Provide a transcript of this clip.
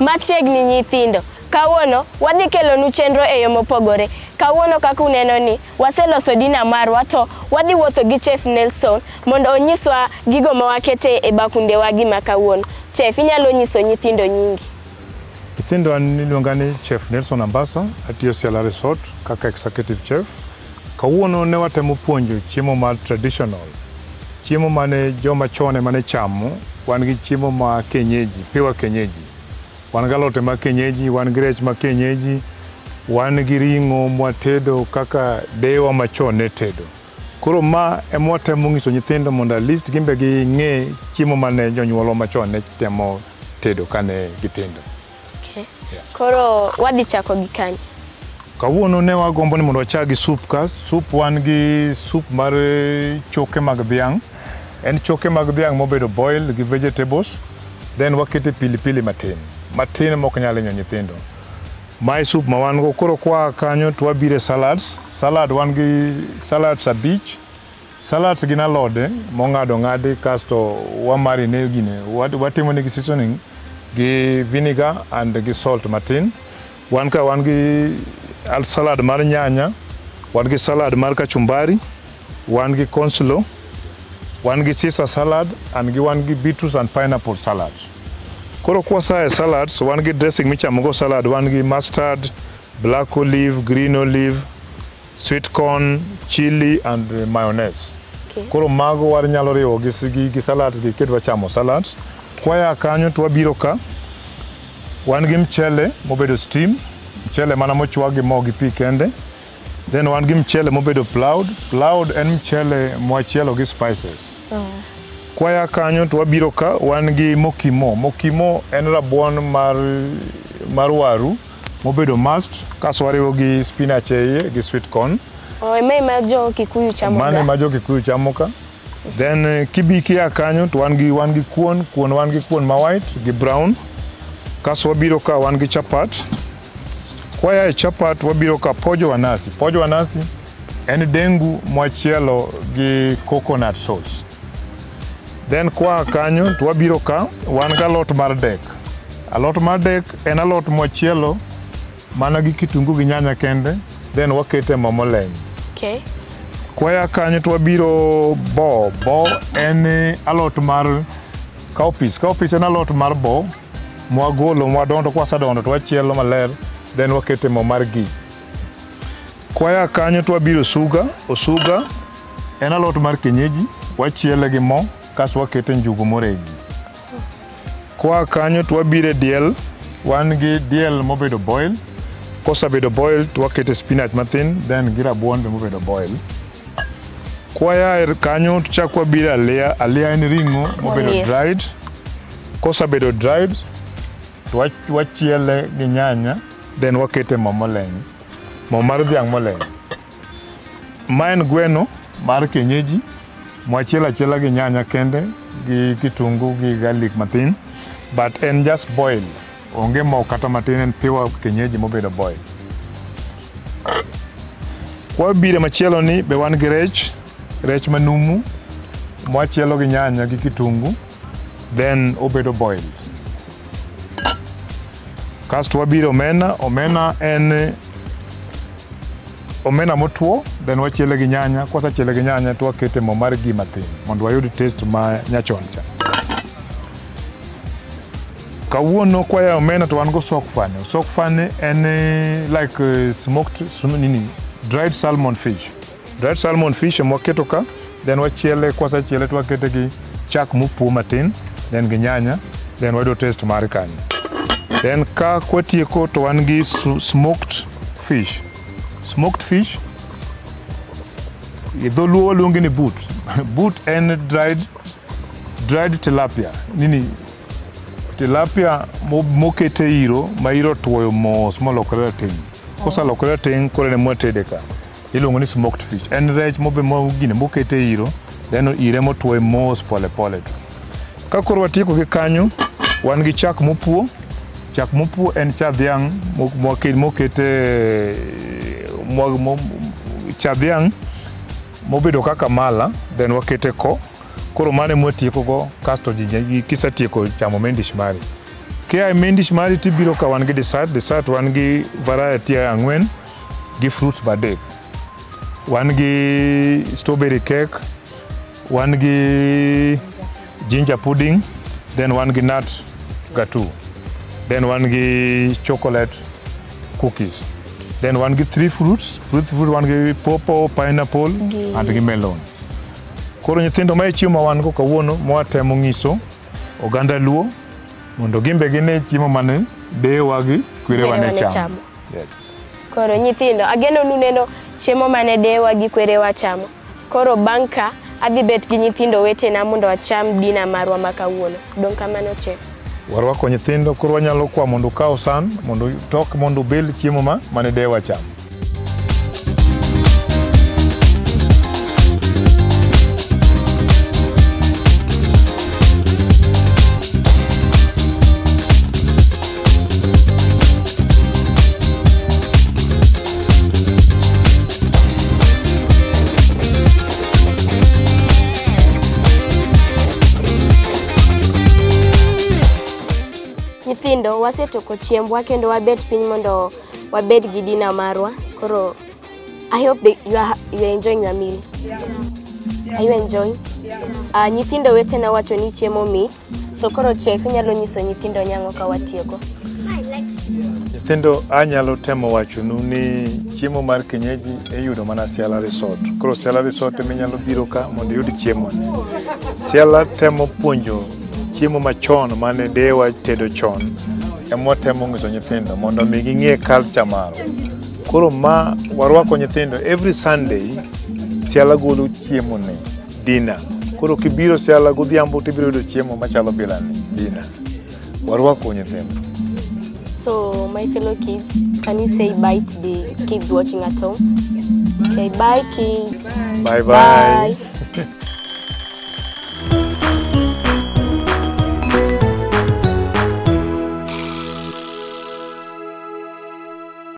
machiegni nyithindo. Kawuono wadhi kelo nu chenro e yo mopogore. Kawuono kaka uneno ni waseloso dina marwa to wadhi wuotho gi Chef Nelson mondo onyiswa gigo ma wakete e bakunde wagi ma kawuono. Chef, inyalo nyiso nyithindo nyingi. Nyithindo niluonga ni Chef Nelson Ambassa, atiyo Ciala Resort kaka executive chef. Kawuono ne watemo puonjo chiemo mar traditional. Chiemo mane joma chone mane chamo, wan gi chiemo ma kienyeji, piwa kienyeji. Wan gi alote ma kienyeji, wan gi rech ma kienyeji, wan gi ring'o mwatedo kaka dewa machon ne tedo. Koro ma ema watemo nyiso nyithindo mondo at least gimbe gi ng'e chiemo mane jonyuolwa machon ne temo tedo kane gitindo. Okay. Yeah. Koro wadhi chako gi kanye? Kawuono ne wagombo ni mondo wachak gi soup ka. Soup wan gi soup mar choke mag dhiang'. En choke mag dhiang' mobedo boil gi vegetables. Then wakete pilipili matin. Matin mok nyalo hinyo nyithindo. Mae soup ma wan go. Koro kwa kanyo to wabire salads. Salad wan gi salads abich. Salads gin alode mong'ado ng'adi kasto wamarine gine. Watimo negi seasoning gi vinegar and gi salt matin. Wan gi salad mar nyanya, wan gi salad mar kachumbari, wan gi coleslaw, wan gi Caesar salad, and wan gi beetroot and pineapple salad. Koro kwasa e salads, wan gi dressing michamo go salad, wan gi mustard, black olive, green olive, sweet corn, chili and mayonnaise. Okay. Koro mago war nyalo riwo gi salad gi keto wachamo salads. Kwaya kanyo to wabiro ka, wan gi mchele mobedo steam, mchele mana mochwag gi mo gi pi kende. Then wan gi mchele mobedo ploughed. Ploughed en mchele mwachielo gi spices. Kwaya kanyo to wabiro ka, wan gi mokimo. Mokimo en rabuon mar waru mobedo mashed, kaso wariwo gi spinach e iye gi sweet corn. Mae ma jo Kikuyu chamo ga. Mane ma jo Kikuyu chamo ka. Then kibiki ya kanyo to wan gi kuon wan gi kuon ma white gi brown. Kaso wabiro ka wan gi chapat. Kwaya e chapat wabiro ka pojo wa nasi. Pojo wa nasi en dengu mwachielo gi coconut sauce. Then kwa kanyo to wabiro ka wan ga lot mar dek. Alot mar dek en alot mwachielo mana gi kitungu gi nyanya kende. Then wakete momoleny. Okay. Kwaya kanyo to wabiro bo. Bo en alot mar cowpeas. Cowpeas en alot mar bo. Mwagolo, mwadondo kwa sadondo, twachielo maler, then wakete mo mar gi. Kwaya kanyo to wabiro suga. Osuga en alot mar kienyeji, wachiele gi mo, kaso wakete njugu moregi. Kwa kanyo to wabire diel, wan gi diel mobedo boil. Kosabedo boil to wakete spinach matin, then gi rabuon be mobedo boil. Kwaya kanyo to chak wabire alia. Alia en ring'o mobedo dried. Kosabedo dried, wachiele gi nyanya, then wakete mo moleny, mo mar dhiang' moleny. Ma en gweno mar kienyeji, mwachielo achiela gi nyanya kende, gi kitungu gi garlic matin, but en just boil. Onge mo kata matin, en pure kienyeji mobedo boil. Kwa bire machielo ni be wan gi rech manumu, mwachielo gi nyanya gi kitungu, then obedo boil. Kasto wabiro omena. Omena en omena motuo, then wachiele gi nyanya. Kwasachiele gi nyanya to wakete mo mar gi matin mondo wayud taste ma nyachon cha. Kawuono kwaya omena to wan go sok fane. Sok fane en like smoked dried salmon fish. Dried salmon fish mwaketo ka, then wachiele. Kwasachiele to wakete gi chak mopuo matin, then gi nyanya, then wayudo taste mar kanyo. Then ka kwatieko to wan gi smoked fish. Smoked fish, idholuo waluonge ni boot. Boot en dried tilapia. Tilapia mokete iro, ma iro tuoyo mos molokore rateng'. Kosalokore rateng' koro ne mwatede ka. Iluongo ni smoked fish. En rech mokete iro, then ire motuoyo mos pole pole. Ka koro watieko gi kanyo, wan gi chak mopuo. Chak mopuo en cha dhiang' mokete cha dhiang' mobedo kaka mala, then wakete ko. Koro mane mwatieko go, kasto kisatieko chamo main dish mari. Kia mendish mari tibiro ka wan gi dessert wan gi variety ang'wen gi fruits badek. Wan gi strawberry cake, wan gi ginger pudding, then wan gi nut gatu, then wan gi chocolate cookies, then wan gi 3 fruits, wan gi pawpaw, pineapple and gi melon. Koro nyithindo ma chiemo wan go kawuono mwatemo nyiso oganda Luo mondo gimbe gine chiemo mane dewa gi kwerewa ne chamo. Yes. Koro nyithindo ageno nuneno chiemo mane dewa gi kwerewa chamo. Koro bang' ka adhi bet gi nyithindo wetena mondo wacham dina marwa ma kawuono. Dong kamano chef. Warwako nyithindo koro wanyalo kwa mondo kaw san mondo tok mondo bel chiemo mane dewa chamo. Nyithindo wasetoko chiembwa kendo wabet piny mondo wabed gi dina marwa. Koro I hope that you are enjoying your meal. Yeah. Are you enjoying? Yeah. Nyithindo wetena wacho ni chiemo mit. So koro chef nyalo nyiso nyithindo nyango ka watieko. Nyithindo anyalo temo wachonu ni chiemo mar kienyeji yudo mana Siala Resort. Koro Siala Resort minyalo biro ka mondo yud chiemo. Siala temo puonjo chiemo machon mane dewa tedo chon. Emo temo nyiso nyithindo mondo mi ging'e culture maro. Koro ma warwako nyithindo every Sunday Siala golo chiemo ne dinner. Koro kibiro Siala godhiambo tibiro yudo chiemo machalo bila ni dinner. Warwako nyithindo. So my fellow kids, can you say bye to the kids watching at home? Okay, bye kids. Bye bye.